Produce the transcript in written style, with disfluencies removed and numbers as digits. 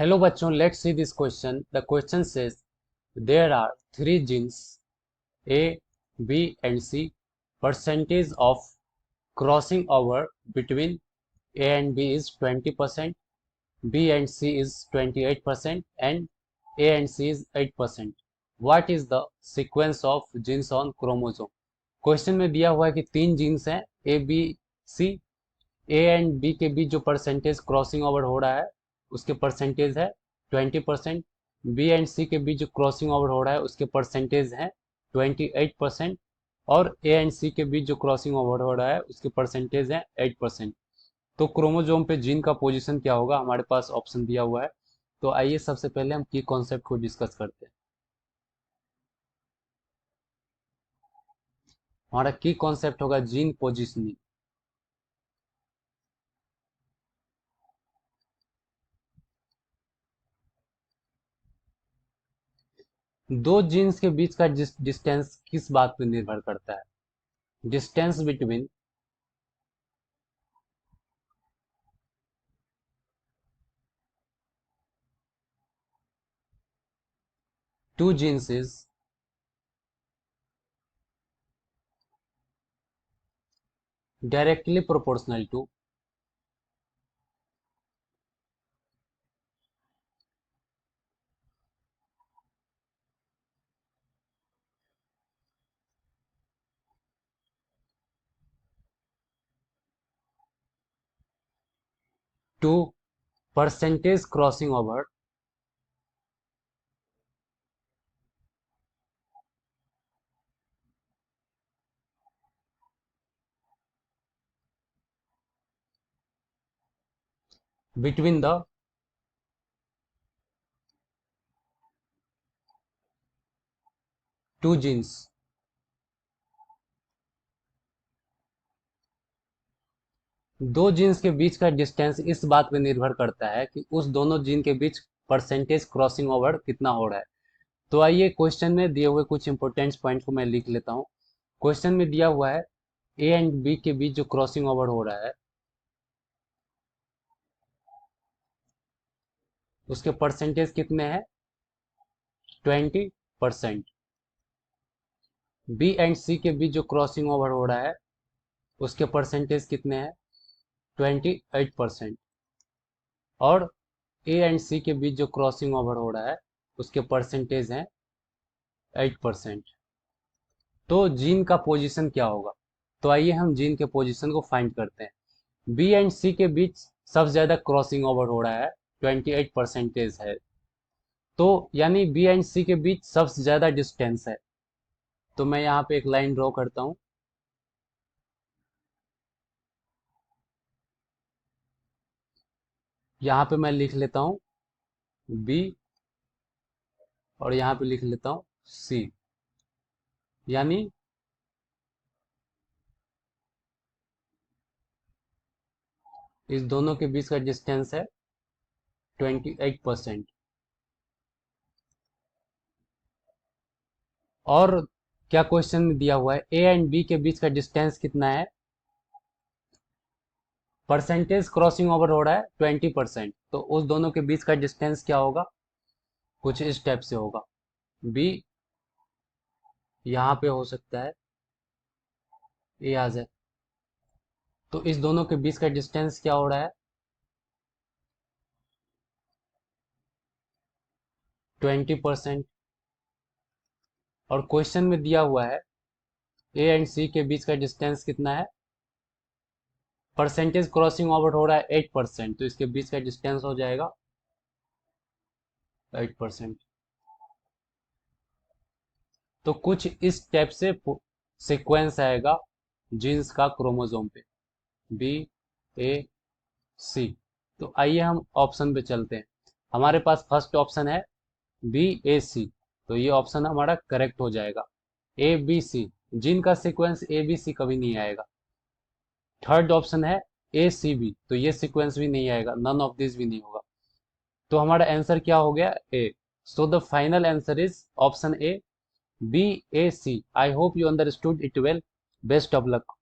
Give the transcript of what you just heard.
Hello bachon, let's see this question. The question says there are three genes A, B and C. Percentage of crossing over between A and B is 20%, B and C is 28% and A and C is 8%. What is the sequence of genes on chromosome? Question में दिया हुआ है कि तीन genes हैं A B C, A and B के बीच जो परसेंटेज क्रॉसिंग ओवर हो रहा है उसके परसेंटेज है 20%, बी एंड सी के बीच जो क्रॉसिंग ओवर हो रहा है उसके परसेंटेज है 28% और ए एंड सी के बीच जो क्रॉसिंग ओवर हो रहा है उसके परसेंटेज है 8%। तो क्रोमोजोम पे जीन का पोजीशन क्या होगा, हमारे पास ऑप्शन दिया हुआ है। तो आइए सबसे पहले हम की कॉन्सेप्ट को डिस्कस करते हैं। हमारा की कॉन्सेप्ट होगा जीन पोजीशनिंग। दो जीन्स के बीच का डिस्टेंस किस बात पर निर्भर करता है? Distance between two genes is directly proportional to percentage crossing over between the two genes। दो जीन्स के बीच का डिस्टेंस इस बात पे निर्भर करता है कि उस दोनों जीन के बीच परसेंटेज क्रॉसिंग ओवर कितना हो रहा है। तो आइए क्वेश्चन में दिए हुए कुछ इंपॉर्टेंट पॉइंट को मैं लिख लेता हूँ। क्वेश्चन में दिया हुआ है ए एंड बी के बीच जो क्रॉसिंग ओवर हो रहा है उसके परसेंटेज कितने हैं? 20%। बी एंड सी के बीच जो क्रॉसिंग ओवर हो रहा है उसके परसेंटेज कितने हैं? 28%। और ए एंड सी के बीच जो क्रॉसिंग ओवर हो रहा है उसके परसेंटेज हैं 8%। तो जीन का पोजीशन क्या होगा? तो आइए हम जीन के पोजीशन को फाइंड करते हैं। बी एंड सी के बीच सबसे ज्यादा क्रॉसिंग ओवर हो रहा है, 28% है। तो यानी बी एंड सी के बीच सबसे ज्यादा डिस्टेंस है। तो मैं यहाँ पे एक लाइन ड्रॉ करता हूँ। यहाँ पे मैं लिख लेता हूँ बी और यहाँ पे लिख लेता हूँ सी। यानी इस दोनों के बीच का डिस्टेंस है 28%। और क्या क्वेश्चन में दिया हुआ है ए एंड बी के बीच का डिस्टेंस कितना है? परसेंटेज क्रॉसिंग ओवर हो रहा है 20%। तो उस दोनों के बीच का डिस्टेंस क्या होगा? कुछ इस टाइप से होगा। बी यहाँ पे हो सकता है, ए आ जाए। तो इस दोनों के बीच का डिस्टेंस क्या हो रहा है? 20%। और क्वेश्चन में दिया हुआ है ए एंड सी के बीच का डिस्टेंस कितना है? परसेंटेज क्रॉसिंग ओवर हो रहा है 8%। तो इसके बीच का डिस्टेंस हो जाएगा 8%। तो कुछ इस टाइप से सीक्वेंस आएगा जीन्स का क्रोमोसोम पे, बी ए सी। तो आइए हम ऑप्शन पे चलते हैं। हमारे पास फर्स्ट ऑप्शन है बी ए सी, तो ये ऑप्शन हमारा करेक्ट हो जाएगा। ए बी सी, जीन का सीक्वेंस ए बी सी कभी नहीं आएगा। थर्ड ऑप्शन है ए सी बी, तो ये सीक्वेंस भी नहीं आएगा, नन ऑफ दिस भी नहीं होगा। तो हमारा आंसर क्या हो गया? A. So the final answer is option A, B A C. I hope you understood it well. Best of luck.